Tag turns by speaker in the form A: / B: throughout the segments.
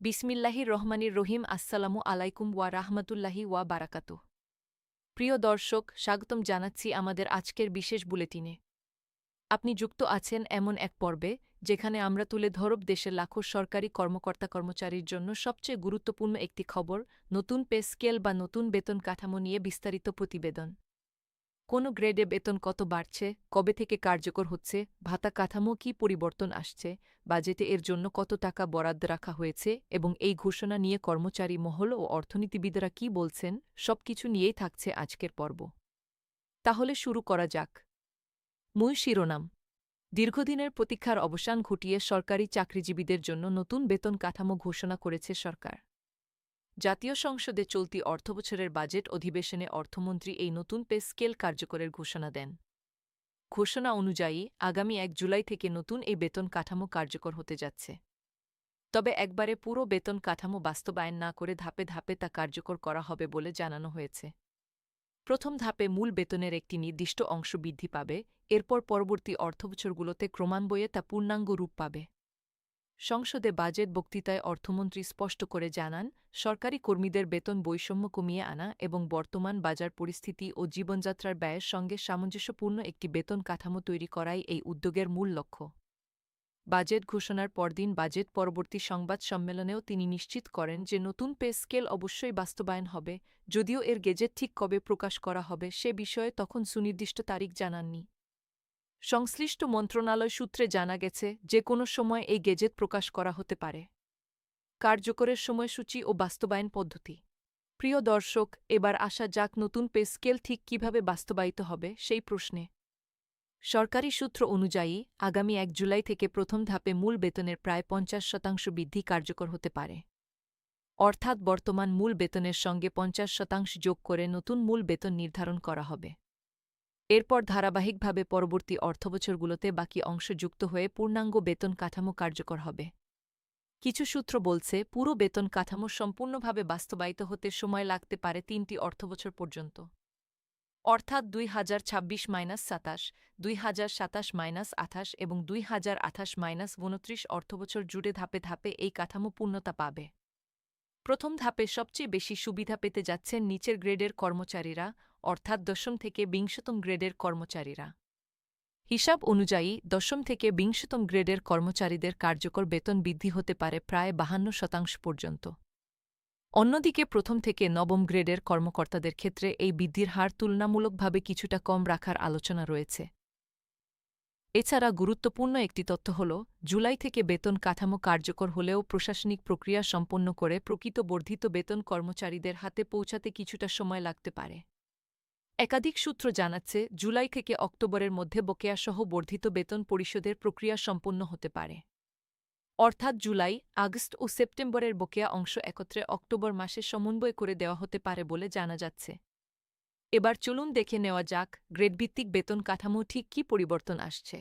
A: বিসমিল্লাহির রহমানির রহিম। আসসালামু আলাইকুম ওয়া রাহমাতুল্লাহি ওয়া বারাকাতুহ। প্রিয় দর্শক, স্বাগতম জানাচ্ছি আমাদের আজকের বিশেষ বুলেটিনে। আপনি যুক্ত আছেন এমন এক পর্বে যেখানে আমরা তুলে ধরব দেশের লাখো সরকারি কর্মকর্তা কর্মচারীর জন্য সবচেয়ে গুরুত্বপূর্ণ একটি খবর, নতুন পে স্কেল বা নতুন বেতন কাঠামো নিয়ে বিস্তারিত প্রতিবেদন। কোন গ্রেডে বেতন কত বাড়ছে, কবে থেকে কার্যকর হচ্ছে, ভাতা কাঠামো কী পরিবর্তন আসছে, বাজেটে এর জন্য কত টাকা বরাদ্দ রাখা হয়েছে এবং এই ঘোষণা নিয়ে কর্মচারী মহল ও অর্থনীতিবিদরা কী বলছেন, সবকিছু নিয়েই থাকছে আজকের পর্ব। তাহলে শুরু করা যাক। মূল শিরোনাম। দীর্ঘদিনের প্রতীক্ষার অবসান ঘটিয়ে সরকারি চাকরিজীবীদের জন্য নতুন বেতন কাঠামো ঘোষণা করেছে সরকার। জাতীয় সংসদে চলতি অর্থবছরের বাজেট অধিবেশনে অর্থমন্ত্রী এই নতুন পে স্কেল কার্যকরের ঘোষণা দেন। ঘোষণা অনুযায়ী আগামী ১ জুলাই থেকে নতুন এই বেতন কাঠামো কার্যকর হতে যাচ্ছে। তবে একবারে পুরো বেতন কাঠামো বাস্তবায়ন না করে ধাপে ধাপে তা কার্যকর করা হবে বলে জানানো হয়েছে। প্রথম ধাপে মূল বেতনের একটি নির্দিষ্ট অংশ বৃদ্ধি পাবে, এরপর পরবর্তী অর্থবছরগুলোতে ক্রমান্বয়ে তা পূর্ণাঙ্গ রূপ পাবে। সংসদে বাজেট বক্তৃতায় অর্থমন্ত্রী স্পষ্ট করে জানান, সরকারি কর্মীদের বেতন বৈষম্য কমিয়ে আনা এবং বর্তমান বাজার পরিস্থিতি ও জীবনযাত্রার ব্যয়ের সঙ্গে সামঞ্জস্যপূর্ণ একটি বেতন কাঠামো তৈরি করাই এই উদ্যোগের মূল লক্ষ্য। বাজেট ঘোষণার পরদিন বাজেট পরবর্তী সংবাদ সম্মেলনেও তিনি নিশ্চিত করেন যে নতুন পে স্কেল অবশ্যই বাস্তবায়ন হবে, যদিও এর গেজেট ঠিক কবে প্রকাশ করা হবে সে বিষয়ে তখন সুনির্দিষ্ট তারিখ জানাননি। সংশ্লিষ্ট মন্ত্রণালয় সূত্রে জানা গেছে যে কোনো সময় এই গেজেট প্রকাশ করা হতে পারে। কার্যকরের সময়সূচি ও বাস্তবায়ন পদ্ধতি। প্রিয় দর্শক, এবার আসা যাক নতুন পে স্কেল ঠিক কিভাবে বাস্তবায়িত হবে সেই প্রশ্নে। সরকারি সূত্র অনুযায়ী আগামী ১ জুলাই থেকে প্রথম ধাপে মূল বেতনের প্রায় ৫০% বৃদ্ধি কার্যকর হতে পারে। অর্থাৎ বর্তমান মূল বেতনের সঙ্গে ৫০% যোগ করে নতুন মূল বেতন নির্ধারণ করা হবে। এরপর ধারাবাহিকভাবে পরবর্তী অর্থবছরগুলোতে বাকি অংশ যুক্ত হয়ে পূর্ণাঙ্গ বেতন কাঠামো কার্যকর হবে। কিছু সূত্র বলছে, পুরো বেতন কাঠামো সম্পূর্ণভাবে বাস্তবায়িত হতে সময় লাগতে পারে ৩টি অর্থবছর পর্যন্ত। অর্থাৎ ২০২৬-২৭, ২০২৭-২৮ এবং ২০২৮-২৯ অর্থবছর জুড়ে ধাপে ধাপে এই কাঠামো পূর্ণতা পাবে। প্রথম ধাপে সবচেয়ে বেশি সুবিধা পেতে যাচ্ছেন নিচের গ্রেডের কর্মচারীরা, অর্থাৎ দশম থেকে ২০তম গ্রেডের কর্মচারীরা। হিসাব অনুযায়ী দশম থেকে ২০তম গ্রেডের কর্মচারীদের কার্যকর বেতন বৃদ্ধি হতে পারে প্রায় ৫২% পর্যন্ত। অন্যদিকে প্রথম থেকে নবম গ্রেডের কর্মকর্তাদের ক্ষেত্রে এই বৃদ্ধির হার তুলনামূলকভাবে কিছুটা কম রাখার আলোচনা রয়েছে। এছাড়া গুরুত্বপূর্ণ একটি তথ্য হল, জুলাই থেকে বেতন কাঠামো কার্যকর হলেও প্রশাসনিক প্রক্রিয়া সম্পন্ন করে প্রকৃত বর্ধিত বেতন কর্মচারীদের হাতে পৌঁছাতে কিছুটা সময় লাগতে পারে। একাধিক সূত্র জানাচ্ছে, জুলাই থেকে অক্টোবরের মধ্যে বকেয়াসহ বর্ধিত বেতন পরিশোধের প্রক্রিয়া সম্পন্ন হতে পারে। অর্থাৎ জুলাই, আগস্ট ও সেপ্টেম্বরের বকেয়া অংশ একত্রে অক্টোবর মাসে সমন্বয় করে দেওয়া হতে পারে বলে জানা যাচ্ছে। এবার চলুন দেখে নেওয়া যাক গ্রেডভিত্তিক বেতন কাঠামো ঠিক কী পরিবর্তন আসছে।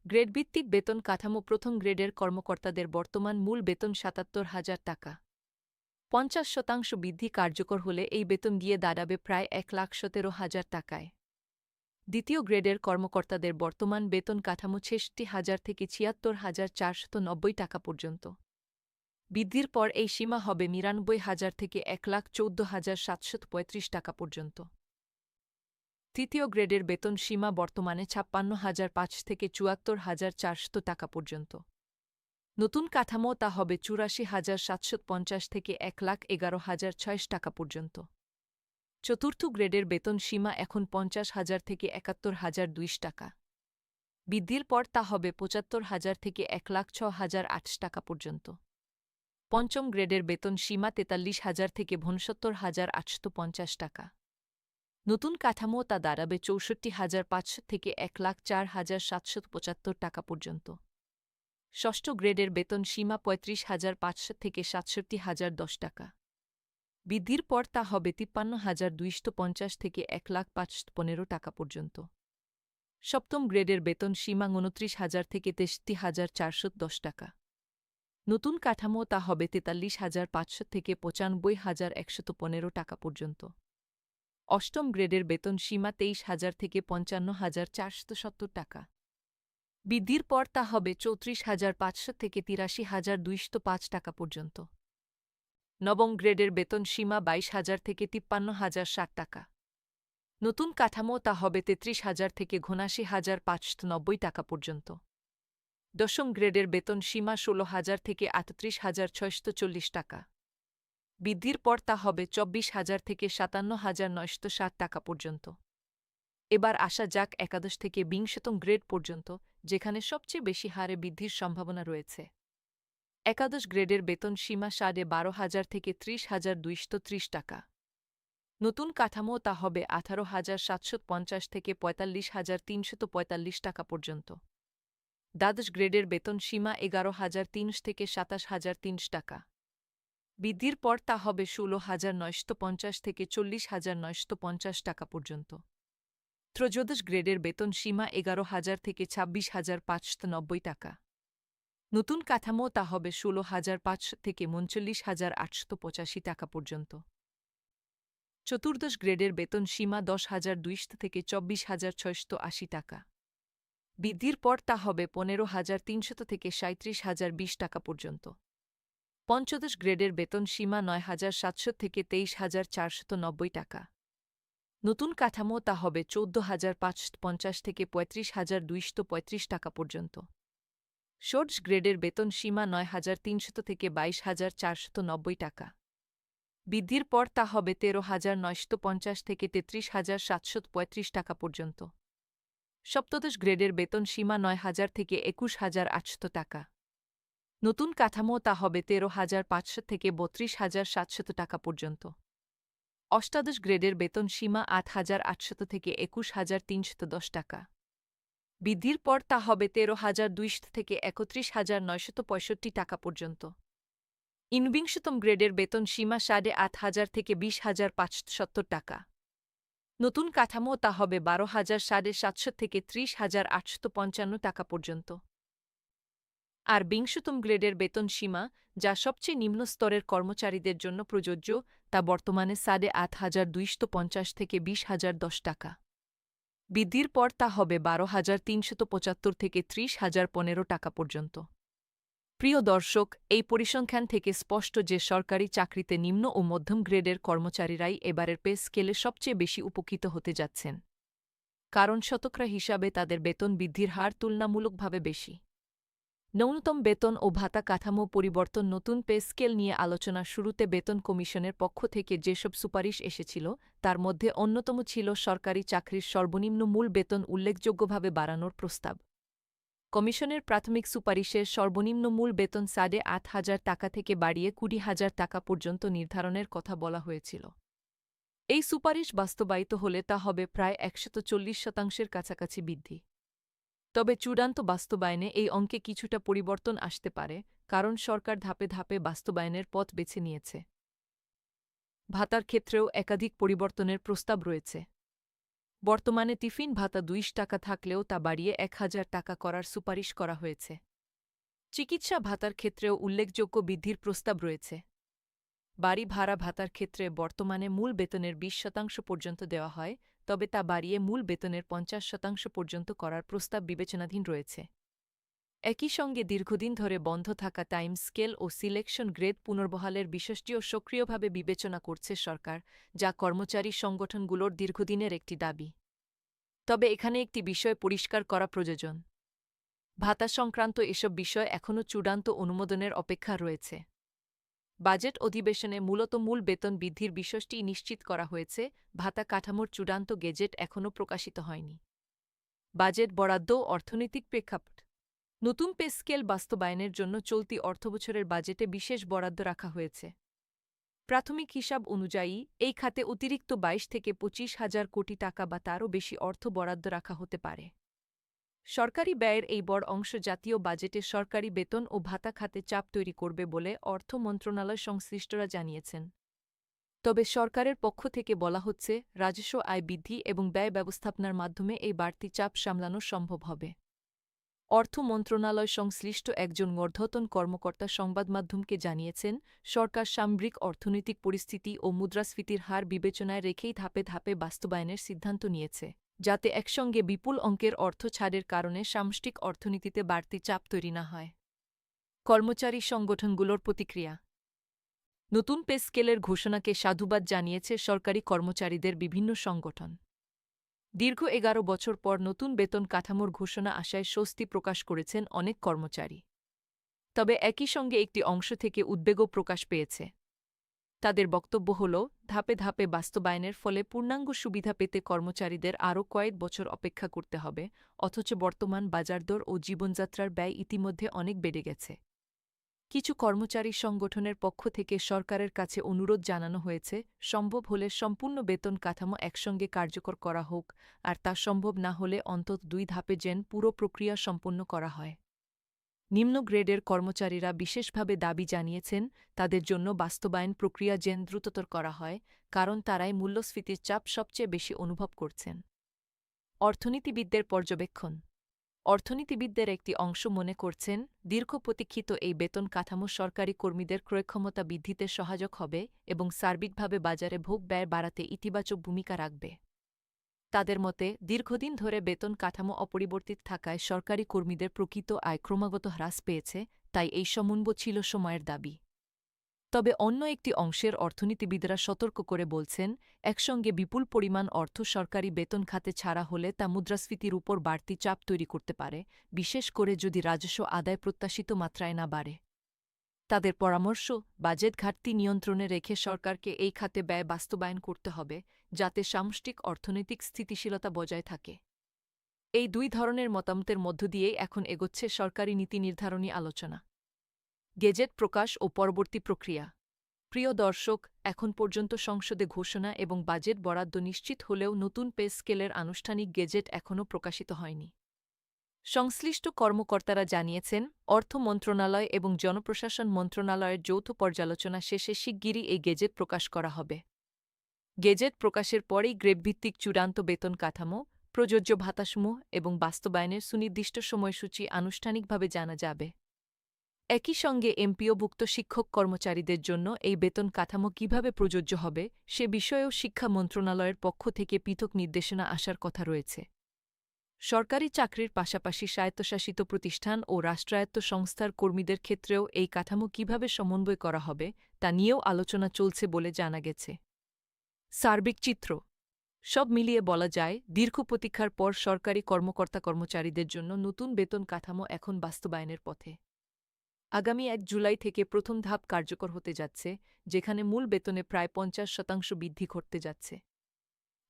A: গ্রেডভিত্তিক বেতন কাঠামো। প্রথম গ্রেডের কর্মকর্তাদের বর্তমান মূল বেতন ৭৭,০০০ টাকা। ৫০% বৃদ্ধি কার্যকর হলে এই বেতন গিয়ে দাঁড়াবে প্রায় ১,১৭,০০০ টাকায়। দ্বিতীয় গ্রেডের কর্মকর্তাদের বর্তমান বেতন কাঠামো ৬৬,০০০ থেকে ৭৬,৪৯০ টাকা পর্যন্ত। বৃদ্ধির পর এই সীমা হবে ৯৯,০০০ থেকে ১,১৪,৭৩৫ টাকা পর্যন্ত। তৃতীয় গ্রেডের বেতন সীমা বর্তমানে ৫৬,০০৫ থেকে ৭৪,৪০০ টাকা পর্যন্ত। নতুন কাঠামো তা হবে ৮৪,৭৫০ থেকে ১,১১,৬০০ টাকা পর্যন্ত। চতুর্থ গ্রেডের বেতন সীমা এখন ৫০,০০০ থেকে ৭১,২০০ টাকা। বৃদ্ধির পর তা হবে ৭৫,০০০ থেকে ১,০৬,৮০০ টাকা পর্যন্ত। পঞ্চম গ্রেডের বেতন সীমা ৪৩,০০০ থেকে ৬৯,৮৫০ টাকা। নতুন কাঠামো তা দাঁড়াবে ৬৪,৫০০ থেকে ১,০৪,৭৭৫ টাকা পর্যন্ত। ষষ্ঠ গ্রেডের বেতন সীমা ৩৫,৫০০ থেকে ৬৭,০১০ টাকা। বৃদ্ধির পর তা হবে ৫৩,২৫০ থেকে ১,০৫,১৫ টাকা পর্যন্ত। সপ্তম গ্রেডের বেতন সীমা ২৯,০০০ থেকে ৬৩,৪১০ টাকা। নতুন কাঠামো তা হবে ৪৩,৫০০ থেকে ৯৫,১১৫ টাকা পর্যন্ত। অষ্টম গ্রেডের বেতন সীমা ২৩,০০০ থেকে ৫৫,৪৭০ টাকা। বৃদ্ধির পর তা হবে ৩৪,৫০০ থেকে ৮৩,২০৫ টাকা পর্যন্ত। নবম গ্রেডের বেতন সীমা ২২,০০০ থেকে ৫৩,০৬০ টাকা। নতুন কাঠামো তা হবে ৩৩,০০০ থেকে ৭৯,৫৯০ টাকা পর্যন্ত। দশম গ্রেডের বেতন সীমা ১৬,০০০ থেকে ৩৮,৬৪০ টাকা। বৃদ্ধির পর তা হবে ২৪,০০০ থেকে ৫৭,৯৬০ টাকা পর্যন্ত। এবার আসা যাক একাদশ থেকে ২০তম গ্রেড পর্যন্ত, যেখানে সবচেয়ে বেশি হারে বৃদ্ধির সম্ভাবনা রয়েছে। একাদশ গ্রেডের বেতন সীমা ১২,০০০ থেকে ৩০,২৩০ টাকা। নতুন কাঠামো তা হবে ১৮,৭৫০ থেকে ৪৫,৩৪৫ টাকা পর্যন্ত। দ্বাদশ গ্রেডের বেতন সীমা ১১,৩০০ থেকে ২৭,৩০ টাকা। বৃদ্ধির পর তা হবে ১৬,৯৫০ থেকে ৪০,৯৫০ টাকা পর্যন্ত। ত্রয়োদশ গ্রেডের বেতন সীমা ১১,০০০ থেকে ২৬,৫৯০ টাকা। নতুন কাঠামো তা হবে ১৬,৫০০ থেকে ৩৯,৮৮৫ টাকা পর্যন্ত। চতুর্দশ গ্রেডের বেতন সীমা ১০,২০০ থেকে ২৪,৬৮০ টাকা। বৃদ্ধির পর তা হবে ১৫,৩০০ থেকে ৩৭,০২০ টাকা পর্যন্ত। পঞ্চদশ গ্রেডের বেতন সীমা ৯,৭০০ থেকে ২৩,৪৯০ টাকা। নতুন কাঠামো তা হবে ১৪,৫৫০ থেকে ৩৫,২৩৫ টাকা পর্যন্ত। ষোড়শ গ্রেডের বেতন সীমা ৯,৩০০ থেকে ২২,৪৯০ টাকা। বৃদ্ধির পর তা হবে ১৩,৯৫০ থেকে ৩৩,৭৩৫ টাকা পর্যন্ত। সপ্তদশ গ্রেডের বেতন সীমা ৯,০০০ থেকে ২১,৮০০ টাকা। নতুন কাঠামো তা হবে ১৩,৫০০ থেকে ৩২,৭০০ টাকা পর্যন্ত। অষ্টাদশ গ্রেডের বেতন সীমা ৮,৮০০ থেকে ২১,৩১০ টাকা। বৃদ্ধির পর তা হবে ১৩,২০০ থেকে ৩১,৯৬৫ টাকা পর্যন্ত। ঊনবিংশতম গ্রেডের বেতন সীমা ৮,৫০০ থেকে ২০,৫৭০ টাকা। নতুন কাঠামো তা হবে ১২,৭০০ থেকে ৩০,৮৫৫ টাকা পর্যন্ত। আর বিংশতম গ্রেডের বেতন সীমা, যা সবচেয়ে নিম্ন স্তরের কর্মচারীদের জন্য প্রযোজ্য, তা বর্তমানে ৮,২৫০ থেকে ২০,০১০ টাকা। বৃদ্ধির পর তা হবে ১২,৩৭৫ থেকে ৩০,০১৫ টাকা পর্যন্ত। প্রিয় দর্শক, এই পরিসংখ্যান থেকে স্পষ্ট যে সরকারি চাকরিতে নিম্ন ও মধ্যম গ্রেডের কর্মচারীরাই এবারের পে স্কেলে সবচেয়ে বেশি উপকৃত হতে যাচ্ছেন। কারণ শতকরা হিসাবে তাদের বেতন বৃদ্ধির হার তুলনামূলকভাবে বেশি। ন্যূনতম বেতন ও ভাতা কাঠামো পরিবর্তন। নতুন পে স্কেল নিয়ে আলোচনার শুরুতে বেতন কমিশনের পক্ষ থেকে যেসব সুপারিশ এসেছিল, তার মধ্যে অন্যতম ছিল সরকারি চাকরির সর্বনিম্ন মূল বেতন উল্লেখযোগ্যভাবে বাড়ানোর প্রস্তাব। কমিশনের প্রাথমিক সুপারিশের সর্বনিম্ন মূল বেতন ৮,৫০০ টাকা থেকে বাড়িয়ে ২০,০০০ টাকা পর্যন্ত নির্ধারণের কথা বলা হয়েছিল। এই সুপারিশ বাস্তবায়িত হলে তা হবে প্রায় ১৪০% কাছাকাছি বৃদ্ধি। তবে চূড়ান্ত বাস্তবায়নে এই অঙ্কে কিছুটা পরিবর্তন আসতে পারে, কারণ সরকার ধাপে ধাপে বাস্তবায়নের পথ বেছে নিয়েছে। ভাতার ক্ষেত্রেও একাধিক পরিবর্তনের প্রস্তাব রয়েছে। বর্তমানে টিফিন ভাতা ২০ টাকা থাকলেও তা বাড়িয়ে ১,০০০ টাকা করার সুপারিশ করা হয়েছে। চিকিৎসা ভাতার ক্ষেত্রেও উল্লেখযোগ্য বৃদ্ধির প্রস্তাব রয়েছে। বাড়ি ভাড়া ভাতার ক্ষেত্রে বর্তমানে মূল বেতনের ২০% পর্যন্ত দেওয়া হয়, তবে তা বাড়িয়ে মূল বেতনের ৫০% পর্যন্ত করার প্রস্তাব বিবেচনাধীন রয়েছে। একই সঙ্গে দীর্ঘদিন ধরে বন্ধ থাকা টাইম স্কেল ও সিলেকশন গ্রেড পুনর্বহালের বিষয়টিও সক্রিয়ভাবে বিবেচনা করছে সরকার, যা কর্মচারী সংগঠনগুলোর দীর্ঘদিনের একটি দাবি। তবে এখানে একটি বিষয় পরিষ্কার করা প্রয়োজন। ভাতা সংক্রান্ত এসব বিষয় এখনও চূড়ান্ত অনুমোদনের অপেক্ষা রয়েছে। বাজেট অধিবেশনে মূলত মূল বেতন বৃদ্ধির বিষয়টি নিশ্চিত করা হয়েছে, ভাতা কাঠামোর চূড়ান্ত গেজেট এখনও প্রকাশিত হয়নি। বাজেট বরাদ্দ ও অর্থনৈতিক প্রেক্ষাপট। নতুন পে স্কেল বাস্তবায়নের জন্য চলতি অর্থবছরের বাজেটে বিশেষ বরাদ্দ রাখা হয়েছে। প্রাথমিক হিসাব অনুযায়ী এই খাতে অতিরিক্ত ২২ থেকে ২৫,০০০ কোটি টাকা বা তারও বেশি অর্থ বরাদ্দ রাখা হতে পারে। সরকারি ব্যয়ের এই বড় অংশ জাতীয় বাজেটে সরকারি বেতন ও ভাতা খাতে চাপ তৈরি করবে বলে অর্থ মন্ত্রণালয় সংশ্লিষ্টরা জানিয়েছেন। তবে সরকারের পক্ষ থেকে বলা হচ্ছে, রাজস্ব আয় বৃদ্ধি এবং ব্যয় ব্যবস্থাপনার মাধ্যমে এই বাড়তি চাপ সামলানো সম্ভব হবে। অর্থ মন্ত্রণালয় সংশ্লিষ্ট একজন ঊর্ধ্বতন কর্মকর্তা সংবাদমাধ্যমকে জানিয়েছেন, সরকার সামগ্রিক অর্থনৈতিক পরিস্থিতি ও মুদ্রাস্ফীতির হার বিবেচনায় রেখেই ধাপে ধাপে বাস্তবায়নের সিদ্ধান্ত নিয়েছে। যাতে একসঙ্গে বিপুল অঙ্কের অর্থ ছাড়ের কারণে সামষ্টিক অর্থনীতিতে বাড়তি চাপ তৈরি না হয়। কর্মচারী সংগঠনগুলোর প্রতিক্রিয়া। নতুন পে স্কেলের ঘোষণাকে সাধুবাদ জানিয়েছে সরকারি কর্মচারীদের বিভিন্ন সংগঠন। দীর্ঘ ১১ বছর পর নতুন বেতন কাঠামোর ঘোষণা আসায় স্বস্তি প্রকাশ করেছেন অনেক কর্মচারী। তবে একই সঙ্গে একটি অংশ থেকে উদ্বেগও প্রকাশ পেয়েছে। তাদের বক্তব্য হল, ধাপে ধাপে বাস্তবায়নের ফলে পূর্ণাঙ্গ সুবিধা পেতে কর্মচারীদের আরও কয়েক বছর অপেক্ষা করতে হবে, অথচ বর্তমান বাজারদর ও জীবনযাত্রার ব্যয় ইতিমধ্যে অনেক বেড়ে গেছে। কিছু কর্মচারী সংগঠনের পক্ষ থেকে সরকারের কাছে অনুরোধ জানানো হয়েছে, সম্ভব হলে সম্পূর্ণ বেতন কাঠামো একসঙ্গে কার্যকর করা হোক, আর তা সম্ভব না হলে অন্তত ২ ধাপে যেন পুরো প্রক্রিয়া সম্পন্ন করা হয়। নিম্ন গ্রেডের কর্মচারীরা বিশেষভাবে দাবি জানিয়েছেন, তাদের জন্য বাস্তবায়ন প্রক্রিয়া যেন দ্রুততর করা হয়, কারণ তারাই মূল্যস্ফীতির চাপ সবচেয়ে বেশি অনুভব করছেন। অর্থনীতিবিদদের পর্যবেক্ষণ। অর্থনীতিবিদদের একটি অংশ মনে করছেন, দীর্ঘ প্রতীক্ষিত এই বেতন কাঠামো সরকারি কর্মীদের ক্রয়ক্ষমতা বৃদ্ধিতে সহায়ক হবে এবং সার্বিকভাবে বাজারে ভোগ ব্যয় বাড়াতে ইতিবাচক ভূমিকা রাখবে। তাদের মতে, দীর্ঘদিন ধরে বেতন কাঠামো অপরিবর্তিত থাকায় সরকারি কর্মীদের প্রকৃত আয় ক্রমাগত হ্রাস পেয়েছে, তাই এই সমন্বয় ছিল সময়ের দাবি। তবে অন্য একটি অংশের অর্থনীতিবিদরা সতর্ক করে বলছেন, একসঙ্গে বিপুল পরিমাণ অর্থ সরকারি বেতন খাতে ছাড়া হলে তা মুদ্রাস্ফীতির উপর বাড়তি চাপ তৈরি করতে পারে, বিশেষ করে যদি রাজস্ব আদায় প্রত্যাশিত মাত্রায় না বাড়ে। তাদের পরামর্শ, বাজেট ঘাটতি নিয়ন্ত্রণে রেখে সরকারকে এই খাতে ব্যয় বাস্তবায়ন করতে হবে, যাতে সামষ্টিক অর্থনৈতিক স্থিতিশীলতা বজায় থাকে। এই দুই ধরনের মতামতের মধ্য দিয়েই এখন এগোচ্ছে সরকারি নীতি নির্ধারণী আলোচনা। গেজেট প্রকাশ ও পরবর্তী প্রক্রিয়া। প্রিয় দর্শক, এখন পর্যন্ত সংসদে ঘোষণা এবং বাজেট বরাদ্দ নিশ্চিত হলেও নতুন পে স্কেলের আনুষ্ঠানিক গেজেট এখনও প্রকাশিত হয়নি। সংশ্লিষ্ট কর্মকর্তারা জানিয়েছেন, অর্থ মন্ত্রণালয় এবং জনপ্রশাসন মন্ত্রণালয়ের যৌথ পর্যালোচনা শেষে শিগগিরই এই গেজেট প্রকাশ করা হবে। গেজেট প্রকাশের পরেই গ্রেডভিত্তিক চূড়ান্ত বেতন কাঠামো, প্রযোজ্য ভাতাসমূহ এবং বাস্তবায়নের সুনির্দিষ্ট সময়সূচি আনুষ্ঠানিকভাবে জানা যাবে। একই সঙ্গে এমপিওভুক্ত শিক্ষক কর্মচারীদের জন্য এই বেতন কাঠামো কিভাবে প্রযোজ্য হবে, সে বিষয়েও শিক্ষা মন্ত্রণালয়ের পক্ষ থেকে পৃথক নির্দেশনা আসার কথা রয়েছে। সরকারি চাকরির পাশাপাশি স্বায়ত্তশাসিত প্রতিষ্ঠান ও রাষ্ট্রায়ত্ত সংস্থার কর্মীদের ক্ষেত্রেও এই কাঠামো কিভাবে সমন্বয় করা হবে, তা নিয়েও আলোচনা চলছে বলে জানা গেছে। সার্বিক চিত্র। সব মিলিয়ে বলা যায়, দীর্ঘ প্রতীক্ষার পর সরকারি কর্মকর্তা-কর্মচারীদের জন্য নতুন বেতন কাঠামো এখন বাস্তবায়নের পথে। আগামী ১ জুলাই থেকে প্রথম ধাপ কার্যকর হতে যাচ্ছে, যেখানে মূল বেতনে প্রায় ৫০% বৃদ্ধি ঘটতে যাচ্ছে।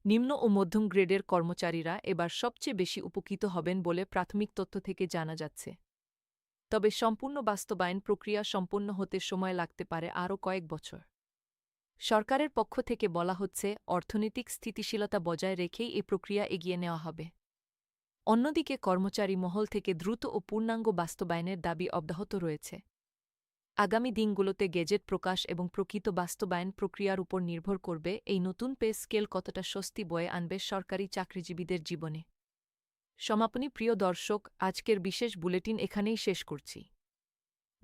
A: নিম্ন ও মধ্যম গ্রেডের কর্মচারীরা এবার সবচেয়ে বেশি উপকৃত হবেন বলে প্রাথমিক তথ্য থেকে জানা যাচ্ছে। তবে সম্পূর্ণ বাস্তবায়ন প্রক্রিয়া সম্পন্ন হতে সময় লাগতে পারে আরও কয়েক বছর। সরকারের পক্ষ থেকে বলা হচ্ছে, অর্থনৈতিক স্থিতিশীলতা বজায় রেখেই এই প্রক্রিয়া এগিয়ে নেওয়া হবে। অন্যদিকে কর্মচারী মহল থেকে দ্রুত ও পূর্ণাঙ্গ বাস্তবায়নের দাবি অব্যাহত রয়েছে। আগামী দিনগুলোতে গেজেট প্রকাশ এবং প্রকৃত বাস্তবায়ন প্রক্রিয়ার উপর নির্ভর করবে এই নতুন পে স্কেল কতটা স্বস্তি বয়ে আনবে সরকারি চাকরিজীবীদের জীবনে। সমাপনী। প্রিয় দর্শক, আজকের বিশেষ বুলেটিন এখানেই শেষ করছি।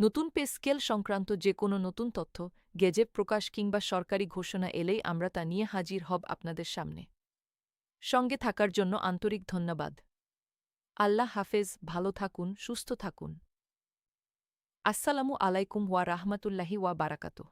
A: নতুন পে স্কেল সংক্রান্ত যে কোনো নতুন তথ্য, গেজেট প্রকাশ কিংবা সরকারি ঘোষণা এলেই আমরা তা নিয়ে হাজির হব আপনাদের সামনে। সঙ্গে থাকার জন্য আন্তরিক ধন্যবাদ। আল্লাহ হাফেজ, ভালো থাকুন, সুস্থ থাকুন। আসসালামু আলাইকুম ওয়া রাহমাতুল্লাহি ওয়া বারাকাতুহু।